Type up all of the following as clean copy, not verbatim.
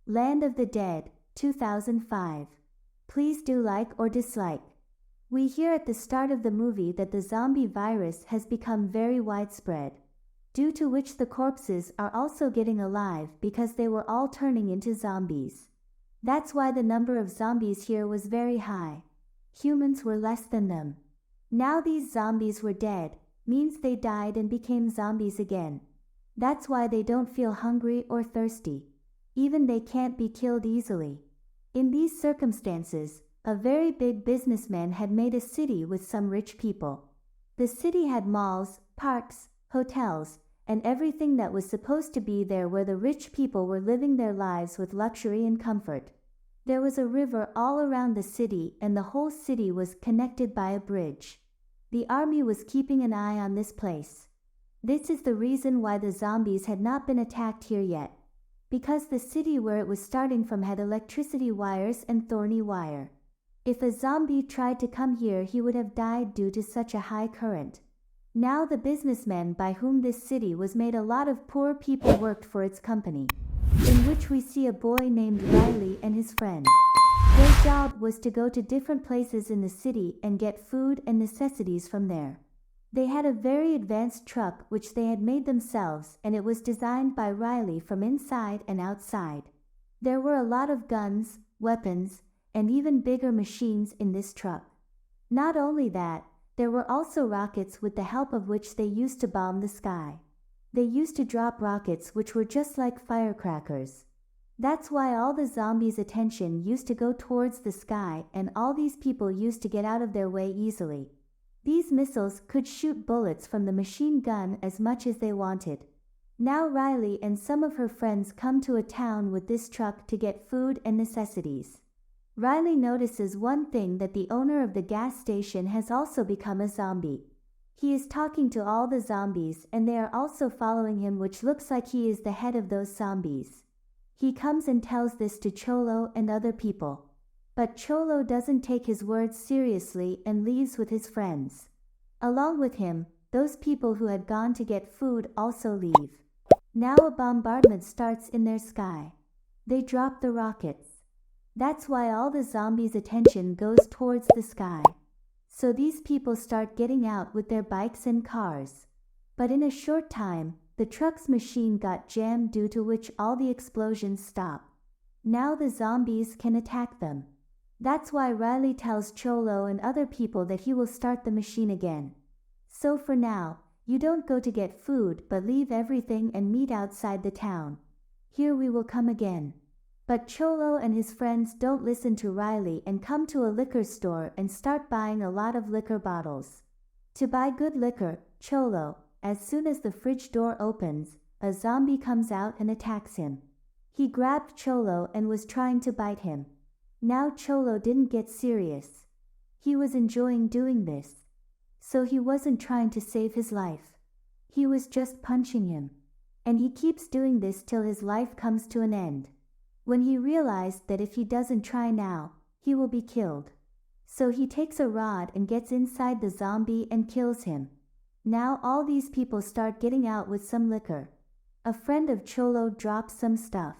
Land of the Dead, 2005. Please do like or dislike. We hear at the start of the movie that the zombie virus has become very widespread, due to which the corpses are also getting alive because they were all turning into zombies. That's why the number of zombies here was very high. Humans were less than them. Now these zombies were dead, means they died and became zombies again. That's why they don't feel hungry or thirsty. Even they can't be killed easily. In these circumstances, a very big businessman had made a city with some rich people. The city had malls, parks, hotels, and everything that was supposed to be there where the rich people were living their lives with luxury and comfort. There was a river all around the city and the whole city was connected by a bridge. The army was keeping an eye on this place. This is the reason why the zombies had not been attacked here yet. Because the city where it was starting from had electricity wires and thorny wire. If a zombie tried to come here he would have died due to such a high current. Now the businessmen by whom this city was made a lot of poor people worked for its company, in which we see a boy named Riley and his friend. Their job was to go to different places in the city and get food and necessities from there. They had a very advanced truck which they had made themselves and it was designed by Riley from inside and outside. There were a lot of guns, weapons, and even bigger machines in this truck. Not only that, there were also rockets with the help of which they used to bomb the sky. They used to drop rockets which were just like firecrackers. That's why all the zombies' attention used to go towards the sky and all these people used to get out of their way easily. These missiles could shoot bullets from the machine gun as much as they wanted. Now Riley and some of her friends come to a town with this truck to get food and necessities. Riley notices one thing, that the owner of the gas station has also become a zombie. He is talking to all the zombies and they are also following him, which looks like he is the head of those zombies. He comes and tells this to Cholo and other people. But Cholo doesn't take his words seriously and leaves with his friends. Along with him, those people who had gone to get food also leave. Now a bombardment starts in their sky. They drop the rockets. That's why all the zombies' attention goes towards the sky. So these people start getting out with their bikes and cars. But in a short time, the truck's machine got jammed, due to which all the explosions stop. Now the zombies can attack them. That's why Riley tells Cholo and other people that he will start the machine again. So for now, you don't go to get food but leave everything and meet outside the town. Here we will come again. But Cholo and his friends don't listen to Riley and come to a liquor store and start buying a lot of liquor bottles. To buy good liquor, Cholo, as soon as the fridge door opens, a zombie comes out and attacks him. He grabbed Cholo and was trying to bite him. Now Cholo didn't get serious. He was enjoying doing this. So he wasn't trying to save his life. He was just punching him. And he keeps doing this till his life comes to an end. When he realized that if he doesn't try now, he will be killed. So he takes a rod and gets inside the zombie and kills him. Now all these people start getting out with some liquor. A friend of Cholo drops some stuff.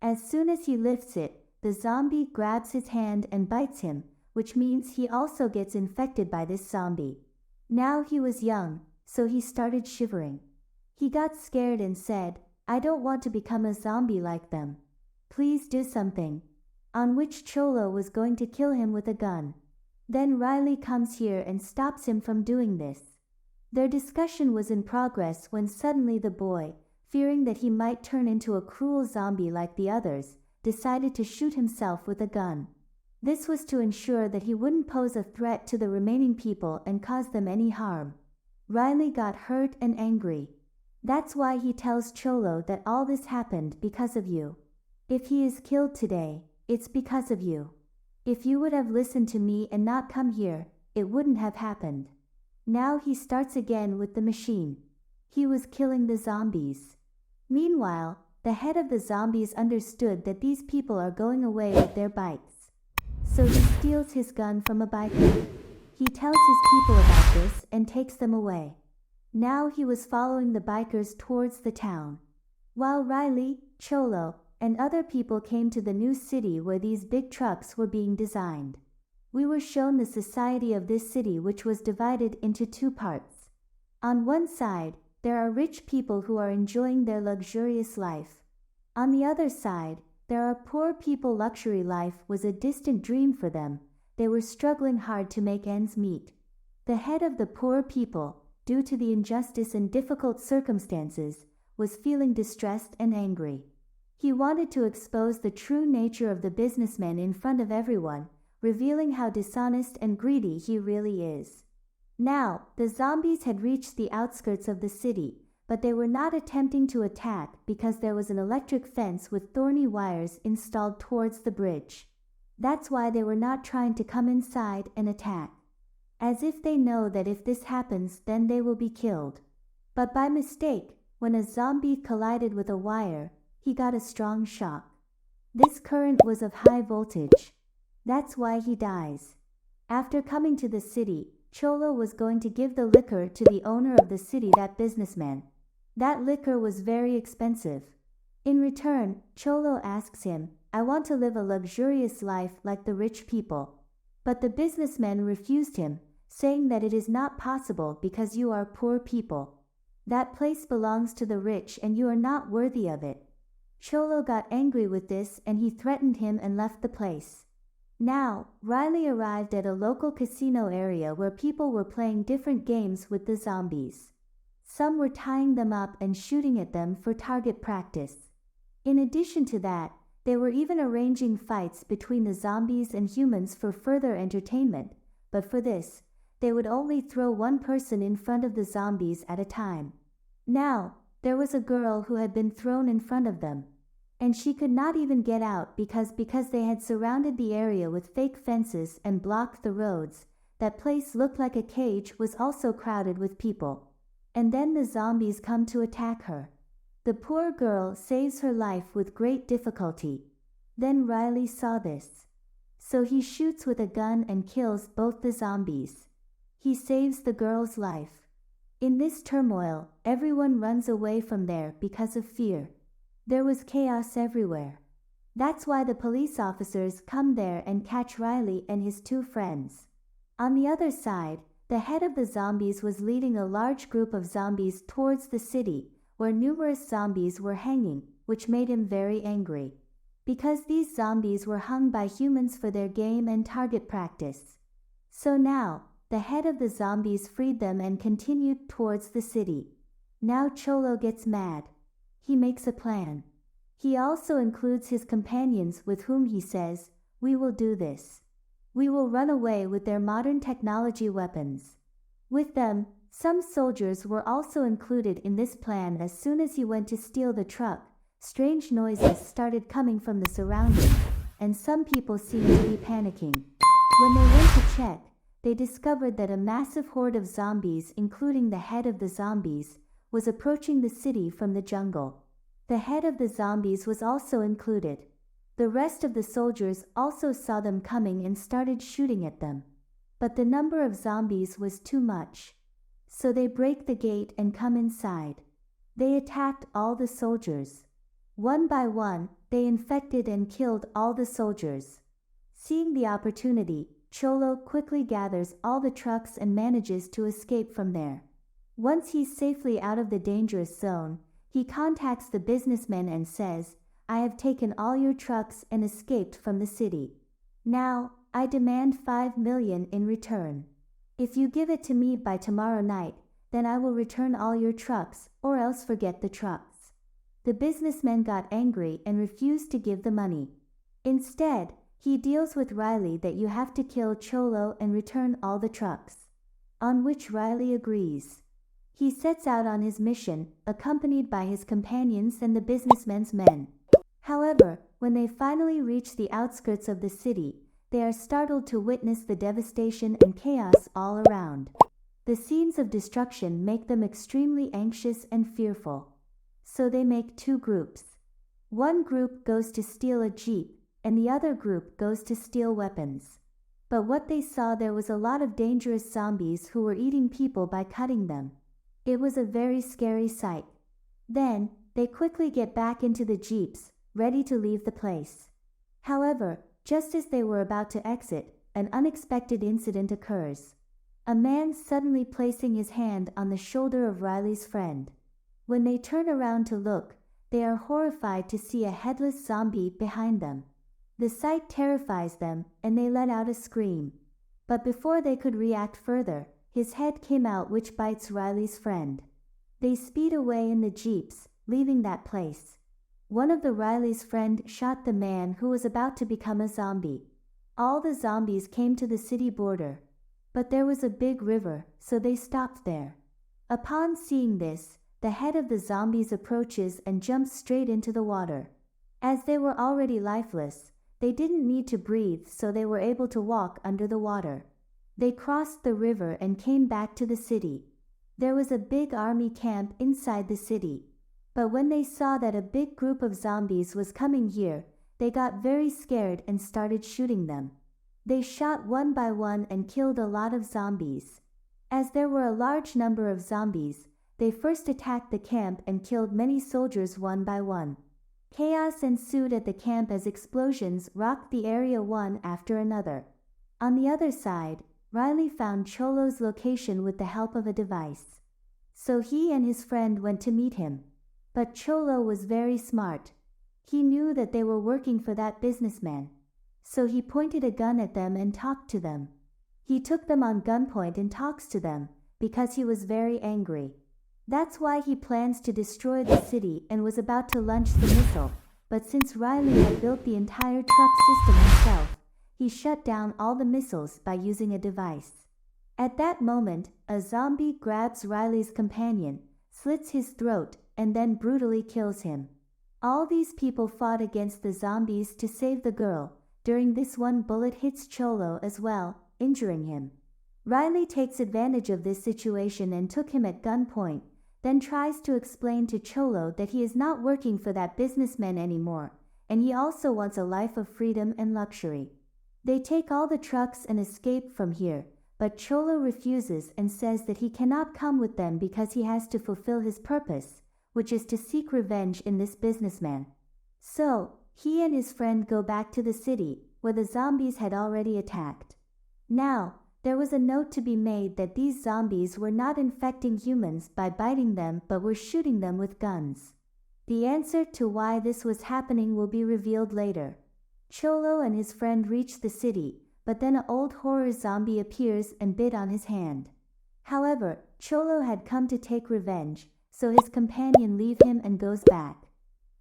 As soon as he lifts it, the zombie grabs his hand and bites him, which means he also gets infected by this zombie. Now he was young, so he started shivering. He got scared and said, "I don't want to become a zombie like them. Please do something." On which Cholo was going to kill him with a gun. Then Riley comes here and stops him from doing this. Their discussion was in progress when suddenly the boy, fearing that he might turn into a cruel zombie like the others, decided to shoot himself with a gun. This was to ensure that he wouldn't pose a threat to the remaining people and cause them any harm. Riley got hurt and angry. That's why he tells Cholo that all this happened because of you. If he is killed today, it's because of you. If you would have listened to me and not come here, it wouldn't have happened. Now he starts again with the machine. He was killing the zombies. Meanwhile, the head of the zombies understood that these people are going away with their bikes. So he steals his gun from a biker. He tells his people about this and takes them away. Now he was following the bikers towards the town. While Riley, Cholo, and other people came to the new city where these big trucks were being designed. We were shown the society of this city, which was divided into two parts. On one side, there are rich people who are enjoying their luxurious life. On the other side, there are poor people. Luxury life was a distant dream for them. They were struggling hard to make ends meet. The head of the poor people, due to the injustice and difficult circumstances, was feeling distressed and angry. He wanted to expose the true nature of the businessman in front of everyone, revealing how dishonest and greedy he really is. Now, the zombies had reached the outskirts of the city, but they were not attempting to attack because there was an electric fence with thorny wires installed towards the bridge. That's why they were not trying to come inside and attack, as if they know that if this happens, then they will be killed. But by mistake, when a zombie collided with a wire, he got a strong shock. This current was of high voltage. That's why he dies. After coming to the city, Cholo was going to give the liquor to the owner of the city, that businessman. That liquor was very expensive. In return, Cholo asks him, "I want to live a luxurious life like the rich people." But the businessman refused him, saying that it is not possible because you are poor people. That place belongs to the rich and you are not worthy of it. Cholo got angry with this and he threatened him and left the place. Now, Riley arrived at a local casino area where people were playing different games with the zombies. Some were tying them up and shooting at them for target practice. In addition to that, they were even arranging fights between the zombies and humans for further entertainment, but for this, they would only throw one person in front of the zombies at a time. Now, there was a girl who had been thrown in front of them, and she could not even get out because they had surrounded the area with fake fences and blocked the roads. That place looked like a cage, was also crowded with people. And then the zombies come to attack her. The poor girl saves her life with great difficulty. Then Riley saw this. So he shoots with a gun and kills both the zombies. He saves the girl's life. In this turmoil, everyone runs away from there because of fear. There was chaos everywhere. That's why the police officers come there and catch Riley and his two friends. On the other side, the head of the zombies was leading a large group of zombies towards the city, where numerous zombies were hanging, which made him very angry. Because these zombies were hung by humans for their game and target practice. So now, the head of the zombies freed them and continued towards the city. Now Cholo gets mad. He makes a plan. He also includes his companions with whom he says, "We will do this. We will run away with their modern technology weapons." With them, some soldiers were also included in this plan. As soon as he went to steal the truck, strange noises started coming from the surroundings, and some people seemed to be panicking. When they went to check, they discovered that a massive horde of zombies, including the head of the zombies, was approaching the city from the jungle. The head of the zombies was also included. The rest of the soldiers also saw them coming and started shooting at them. But the number of zombies was too much. So they break the gate and come inside. They attacked all the soldiers. One by one, they infected and killed all the soldiers. Seeing the opportunity, Cholo quickly gathers all the trucks and manages to escape from there. Once he's safely out of the dangerous zone, he contacts the businessman and says, "I have taken all your trucks and escaped from the city. Now, I demand 5 million in return. If you give it to me by tomorrow night, then I will return all your trucks, or else forget the trucks." The businessman got angry and refused to give the money. Instead, he deals with Riley that you have to kill Cholo and return all the trucks. On which Riley agrees. He sets out on his mission, accompanied by his companions and the businessman's men. However, when they finally reach the outskirts of the city, they are startled to witness the devastation and chaos all around. The scenes of destruction make them extremely anxious and fearful. So they make two groups. One group goes to steal a jeep, and the other group goes to steal weapons. But what they saw, there was a lot of dangerous zombies who were eating people by cutting them. It was a very scary sight. Then, they quickly get back into the jeeps, ready to leave the place. However, just as they were about to exit, an unexpected incident occurs. A man suddenly placing his hand on the shoulder of Riley's friend. When they turn around to look, they are horrified to see a headless zombie behind them. The sight terrifies them, and they let out a scream. But before they could react further, his head came out, which bites Riley's friend. They speed away in the jeeps, leaving that place. One of the Riley's friend shot the man who was about to become a zombie. All the zombies came to the city border. But there was a big river, so they stopped there. Upon seeing this, the head of the zombies approaches and jumps straight into the water. As they were already lifeless, they didn't need to breathe, so they were able to walk under the water. They crossed the river and came back to the city. There was a big army camp inside the city. But when they saw that a big group of zombies was coming here, they got very scared and started shooting them. They shot one by one and killed a lot of zombies. As there were a large number of zombies, they first attacked the camp and killed many soldiers one by one. Chaos ensued at the camp as explosions rocked the area one after another. On the other side, Riley found Cholo's location with the help of a device. So he and his friend went to meet him. But Cholo was very smart. He knew that they were working for that businessman. So he pointed a gun at them and talked to them. He took them on gunpoint and talks to them, because he was very angry. That's why he plans to destroy the city and was about to launch the missile, but since Riley had built the entire truck system himself, he shut down all the missiles by using a device. At that moment, a zombie grabs Riley's companion, slits his throat, and then brutally kills him. All these people fought against the zombies to save the girl. During this, one bullet hits Cholo as well, injuring him. Riley takes advantage of this situation and took him at gunpoint, then tries to explain to Cholo that he is not working for that businessman anymore, and he also wants a life of freedom and luxury. They take all the trucks and escape from here, but Cholo refuses and says that he cannot come with them because he has to fulfill his purpose, which is to seek revenge in this businessman. So, he and his friend go back to the city, where the zombies had already attacked. Now, there was a note to be made that these zombies were not infecting humans by biting them but were shooting them with guns. The answer to why this was happening will be revealed later. Cholo and his friend reach the city, but then an old horror zombie appears and bit on his hand. However, Cholo had come to take revenge, so his companion leaves him and goes back.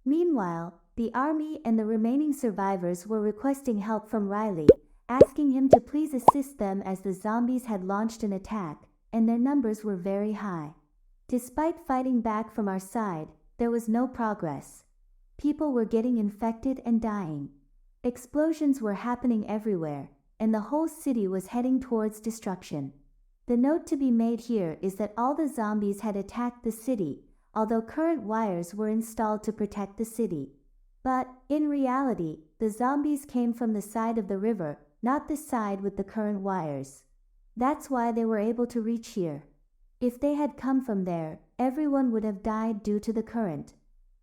Meanwhile, the army and the remaining survivors were requesting help from Riley, asking him to please assist them as the zombies had launched an attack, and their numbers were very high. Despite fighting back from our side, there was no progress. People were getting infected and dying. Explosions were happening everywhere, and the whole city was heading towards destruction. The note to be made here is that all the zombies had attacked the city, although current wires were installed to protect the city. But, in reality, the zombies came from the side of the river, not the side with the current wires. That's why they were able to reach here. If they had come from there, everyone would have died due to the current.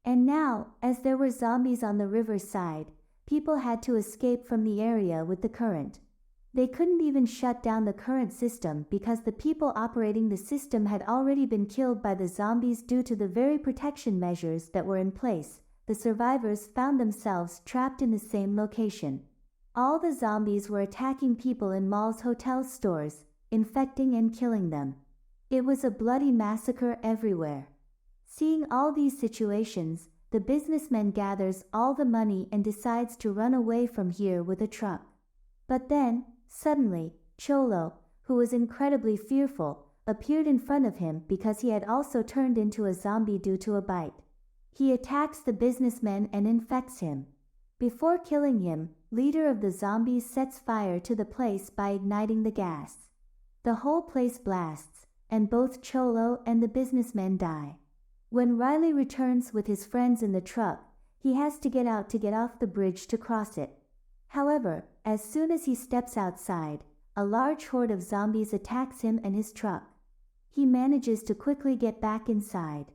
And now, as there were zombies on the river side, people had to escape from the area with the current. They couldn't even shut down the current system because the people operating the system had already been killed by the zombies due to the very protection measures that were in place. The survivors found themselves trapped in the same location. All the zombies were attacking people in malls, hotels, stores, infecting and killing them. It was a bloody massacre everywhere. Seeing all these situations, the businessman gathers all the money and decides to run away from here with a truck. But then, suddenly, Cholo, who was incredibly fearful, appeared in front of him because he had also turned into a zombie due to a bite. He attacks the businessman and infects him. Before killing him, leader of the zombies sets fire to the place by igniting the gas. The whole place blasts, and both Cholo and the businessman die. When Riley returns with his friends in the truck, he has to get out to get off the bridge to cross it. However, as soon as he steps outside, a large horde of zombies attacks him and his truck. he manages to quickly get back inside.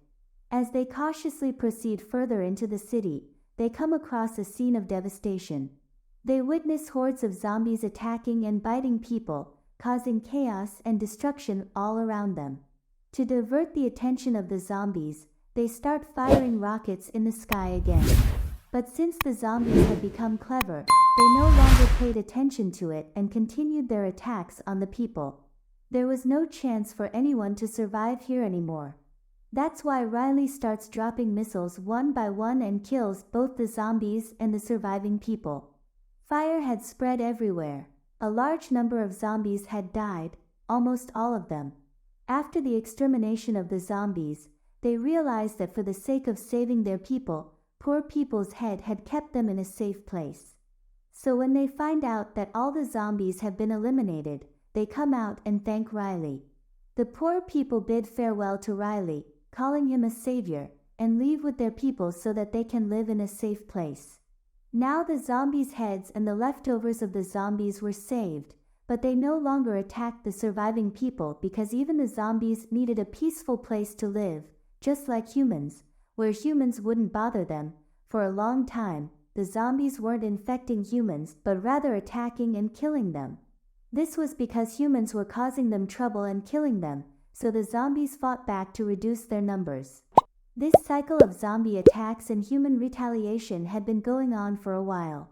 As they cautiously proceed further into the city, they come across a scene of devastation. They witness hordes of zombies attacking and biting people, causing chaos and destruction all around them. To divert the attention of the zombies, they start firing rockets in the sky again. But since the zombies had become clever, they no longer paid attention to it and continued their attacks on the people. There was no chance for anyone to survive here anymore. That's why Riley starts dropping missiles one by one and kills both the zombies and the surviving people. Fire had spread everywhere. A large number of zombies had died, almost all of them. After the extermination of the zombies, they realized that for the sake of saving their people, poor people's head had kept them in a safe place. So when they find out that all the zombies have been eliminated, they come out and thank Riley. The poor people bid farewell to Riley, calling him a savior, and leave with their people so that they can live in a safe place. Now the zombies' heads and the leftovers of the zombies were saved, but they no longer attacked the surviving people because even the zombies needed a peaceful place to live, just like humans, where humans wouldn't bother them. For a long time, the zombies weren't infecting humans but rather attacking and killing them. This was because humans were causing them trouble and killing them, so the zombies fought back to reduce their numbers. This cycle of zombie attacks and human retaliation had been going on for a while.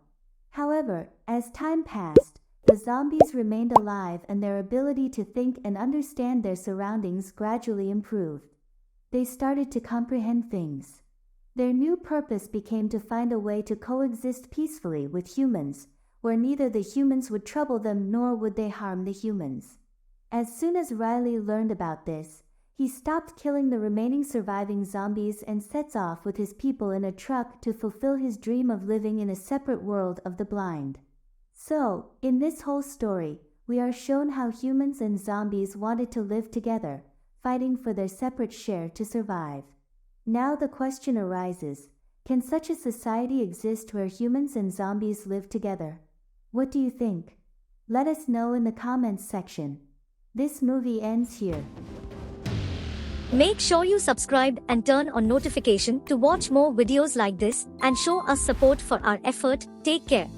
However, as time passed, the zombies remained alive and their ability to think and understand their surroundings gradually improved. They started to comprehend things. Their new purpose became to find a way to coexist peacefully with humans, where neither the humans would trouble them nor would they harm the humans. As soon as Riley learned about this, he stopped killing the remaining surviving zombies and sets off with his people in a truck to fulfill his dream of living in a separate world of the blind. So, in this whole story, we are shown how humans and zombies wanted to live together, fighting for their separate share to survive. Now the question arises, can such a society exist where humans and zombies live together? What do you think? Let us know in the comments section. This movie ends here. Make sure you subscribe and turn on notification to watch more videos like this and show us support for our effort. Take care.